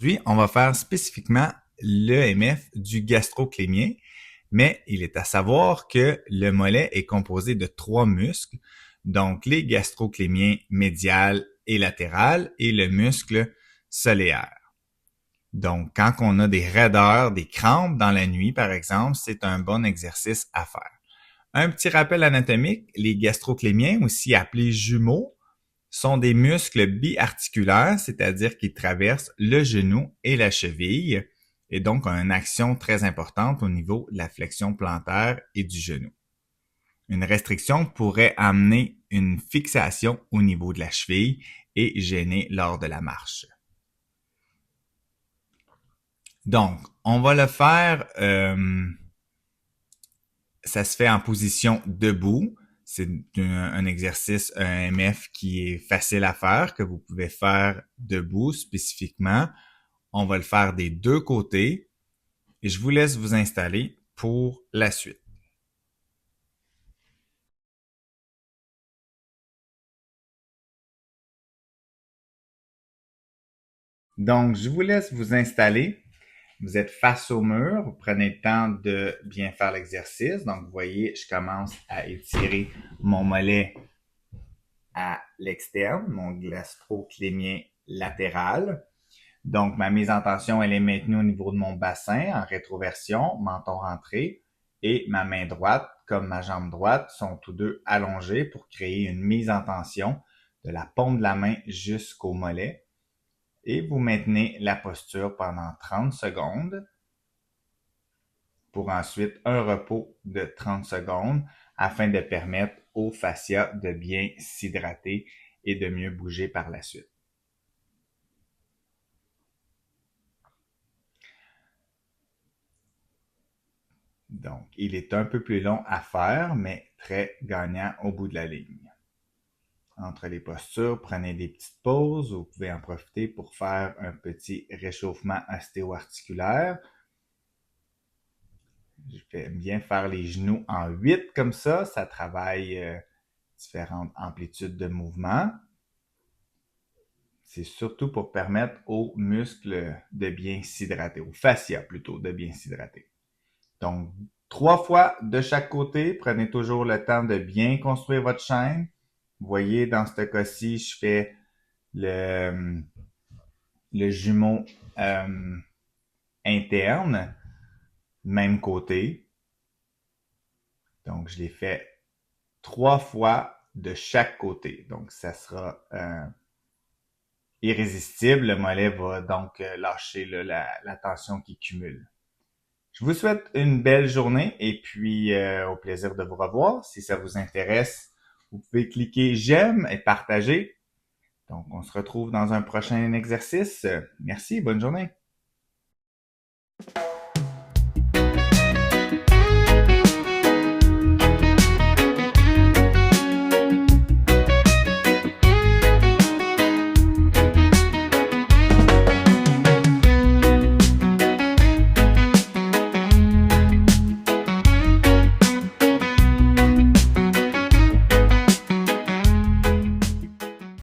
Aujourd'hui, on va faire spécifiquement l'EMF du gastroclémien, mais il est à savoir que le mollet est composé de 3 muscles, donc les gastroclémiens médial et latéral et le muscle solaire. Donc, quand on a des raideurs, des crampes dans la nuit, par exemple, c'est un bon exercice à faire. Un petit rappel anatomique, les gastroclémiens, aussi appelés jumeaux, sont des muscles biarticulaires, c'est-à-dire qu'ils traversent le genou et la cheville, et donc ont une action très importante au niveau de la flexion plantaire et du genou. Une restriction pourrait amener une fixation au niveau de la cheville et gêner lors de la marche. Donc, on va le faire, ça se fait en position debout. C'est un exercice EMF qui est facile à faire, que vous pouvez faire debout spécifiquement. On va le faire des deux côtés et je vous laisse vous installer pour la suite. Donc, je vous laisse vous installer. Vous êtes face au mur, vous prenez le temps de bien faire l'exercice. Donc, vous voyez, je commence à étirer mon mollet à l'externe, mon gastroclémien latéral. Donc, ma mise en tension, elle est maintenue au niveau de mon bassin en rétroversion, menton rentré, et ma main droite comme ma jambe droite sont tous deux allongés pour créer une mise en tension de la paume de la main jusqu'au mollet. Et vous maintenez la posture pendant 30 secondes pour ensuite un repos de 30 secondes afin de permettre au fascia de bien s'hydrater et de mieux bouger par la suite. Donc, il est un peu plus long à faire, mais très gagnant au bout de la ligne. Entre les postures, prenez des petites pauses. Vous pouvez en profiter pour faire un petit réchauffement ostéo-articulaire. J'aime bien faire les genoux en 8 comme ça. Ça travaille différentes amplitudes de mouvement. C'est surtout pour permettre aux muscles de bien s'hydrater, aux fascias plutôt, de bien s'hydrater. Donc, 3 fois de chaque côté. Prenez toujours le temps de bien construire votre chaîne. Vous voyez, dans ce cas-ci, je fais le jumeau interne, même côté. Donc, je l'ai fait 3 fois de chaque côté. Donc, ça sera irrésistible. Le mollet va donc lâcher la tension qui cumule. Je vous souhaite une belle journée et puis au plaisir de vous revoir. Si ça vous intéresse, vous pouvez cliquer j'aime et partager. Donc, on se retrouve dans un prochain exercice. Merci, bonne journée.